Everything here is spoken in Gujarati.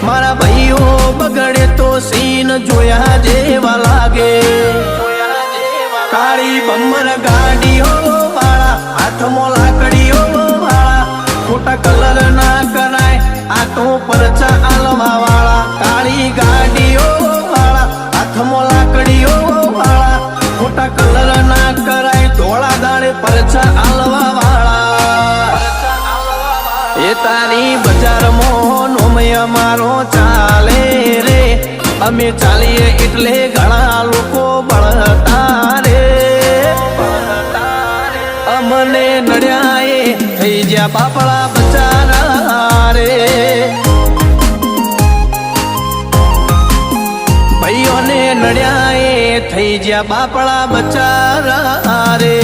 મારા ભાઈઓ બગડે તો સીન જોયા જેવા લાગે કાળી બમ્મર ગાડીઓ વાળા હાથમાં લાકડીઓ વાળા ખોટા કલર ના કરાય આ તો પરચા આલવા વાળા કાળી ગાડીઓ વાળા હાથમાં લાકડીઓ વાળા ખોટા કલર ના કરાય ધોળા દાડે પરચા આલવા વાળા એ તારી બજારમાં નોમય મારો ચાલે રે અમે ચાલીએ એટલે ઘણા લોકો બળતા રે અમને નડ્યા એ થઈ જ્યાં બાપડા બચારા રે ભાઈઓને નડ્યા એ થઈ જ્યાં બાપડા બચારા રે